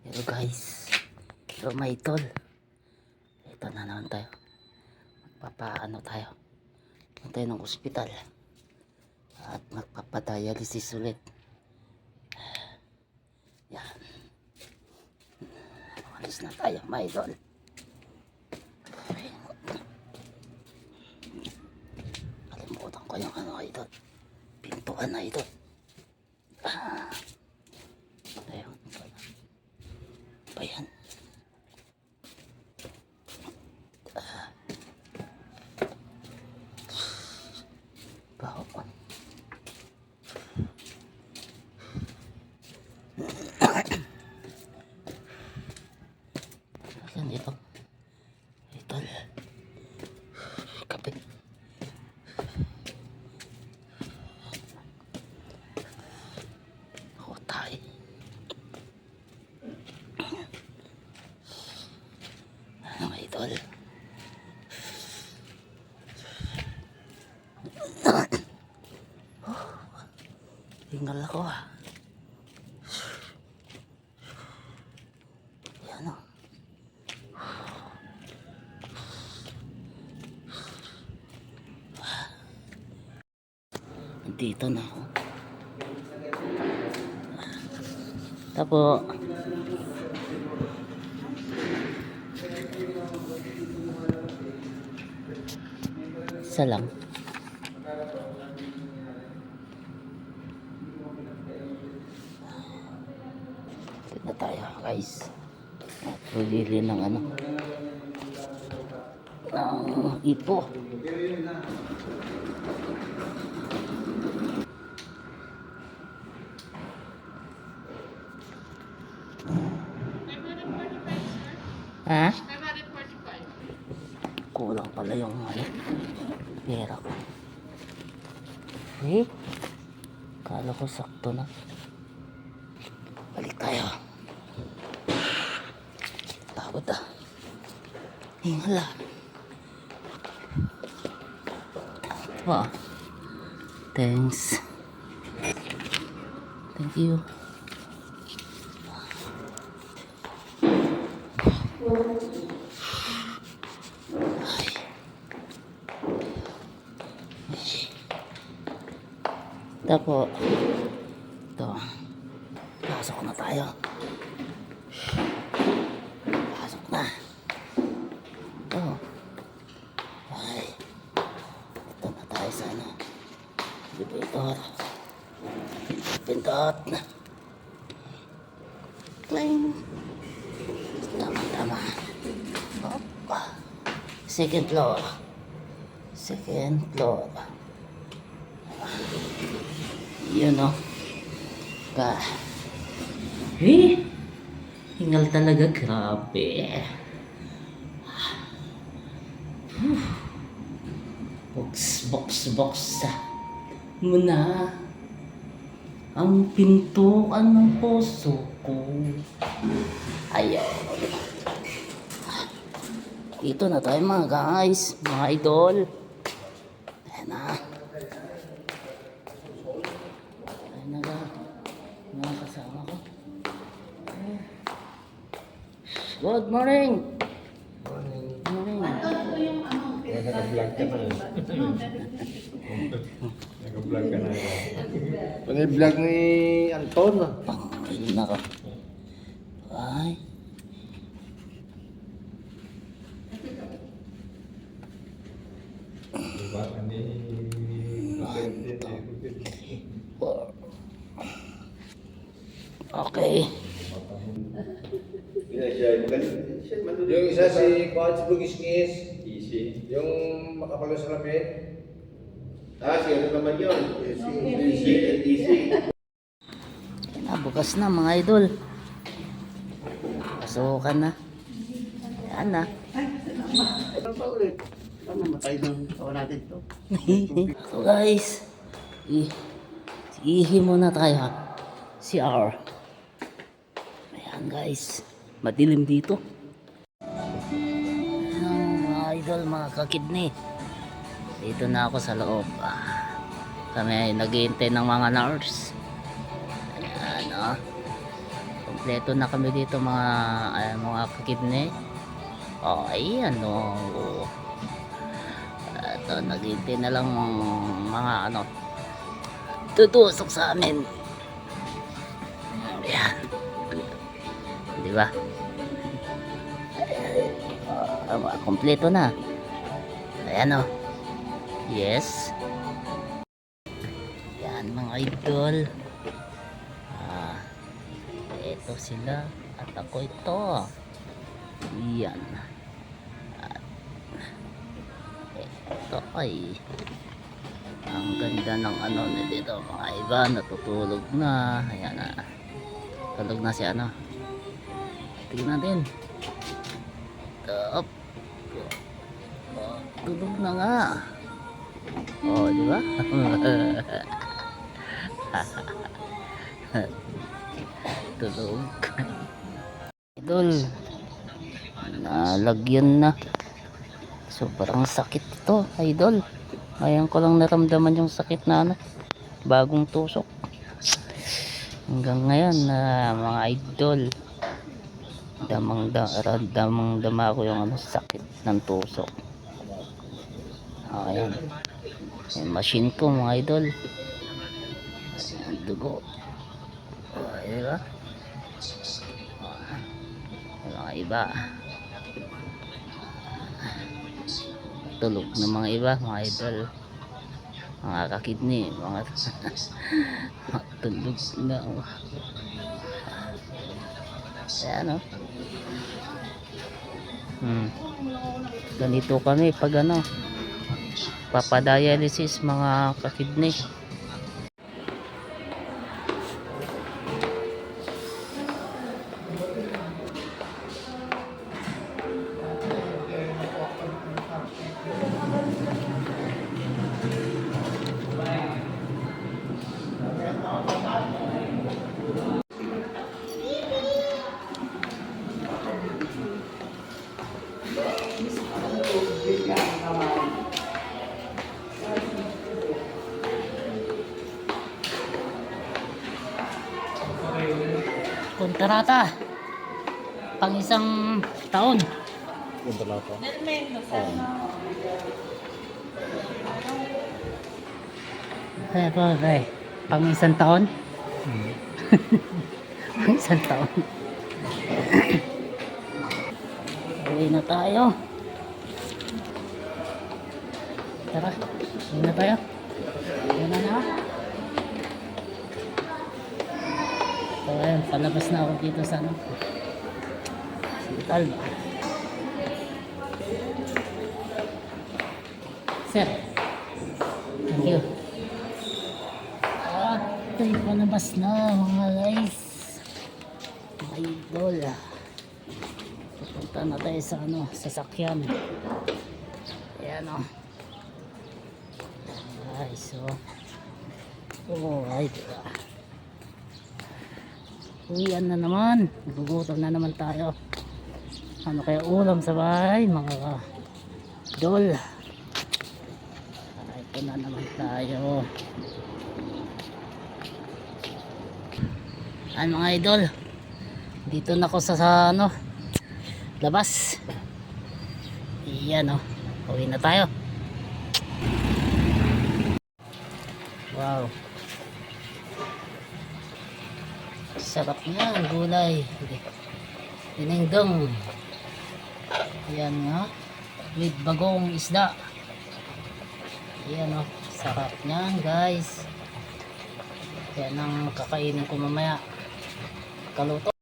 Hello guys, hello mga idol. Ito na naman tayo. Magpapaano tayo? Punta tayo ng ospital at magpapadialysis ulit. Yan. Alis na tayo mga idol. Kalimutan ko yung ano idol. Pintuan na idol. Tayo. Ayan. Baho ko. Ayan dito. Ito. Kape. Ako tayo. Ano mga idol? Tinggal ako Yan o. Dito na ako. Tapo. Isa lang. Dito na tayo guys. At pulili ng ano. Ng ipo. Ha? Kulang pala yung ano, pera ko. Eh, kala ko sakto na. Balik tayo. Pagod Hingala. Wow. Thanks. Thank you. Tapos ito, pasok na tayo. Pasok na. Ito. Ay, ito na tayo sa ano. Elevator. Pindot na. Clang. Tama. Opa. Second floor. Yun o. Hingal talaga, grabe. Box muna ang pintuan ng puso ko. Ayun. Dito na tayo mga guys, mga idol. Ayan na. Mga kasama ko. Good morning. Morning. Naka-vlog ka na. Naka-vlog ka na. Pag-vlog ni Anton. Ayun na ka. Ay. Diba? Okay. Yung isa si Coach Bugis-Ngis. Easy. Yung makapalo sa lapit. Si ano naman yun? Easy. Bukas na mga idol. Pasukan na. Yan na. Ano pa ulit? Ano matay ng tawa natin to? So guys, ihi muna tayo. CR. Ayan guys, madilim dito. Ayan, mga idol, mga kakidney. Dito na ako sa loob. Kami ay naghihintay ng mga nurse. Ayan Kompleto na kami dito mga kakidne. Oh, ayan oh. Ito, naghintay na lang mga tutusok sa amin. Ayan. Di ba? Kompleto na. Ayan oh. Yes. Yan mga idol. Ito sila at ako ito. Yan. At ito ay ang ganda ng dito, mga iba natutulog na. Ayan na. Tulog na si tignan natin. Top. Tulog na nga. Oh, di ba? Tulog. Idol. Nalagyan na. Sobrang sakit ito, idol. Ngayon ko lang naramdaman yung sakit na bagong tusok. Hanggang ngayon mga idol, damang dama ko yung sakit ng tusok. Ayan. Yung machine ko mga idol. Ayan, dugo. Diba? Mga iba. Tulog na mga iba, mga idol. Mga kakidni, mga tulog na. Ayan ganito kami pag papadialysis mga kakidni. Kontrata pang isang taon. Kontrata. Pang isang taon. Pang isang taon. Uwi na tayo. Tara, uwi na tayo. Uwi na. So ayun, palabas na ako dito sa hospital. Sir, thank you. Ito'y palabas na mga guys. Mga idol. Pupunta na tayo sa sasakyan. Ayan guys, ay diba. Uwian na naman. Nagugutom na naman tayo. Ano kaya ulam sa bahay mga idol? Ito na naman tayo. Mga idol, dito na ako sa labas. Iyan uwi na tayo. Wow, sarap niya, gulay dinengdong. Yan with bagong isda. Yan sarap niyan guys. Yan ang kakainin ko mamaya. Kaluto.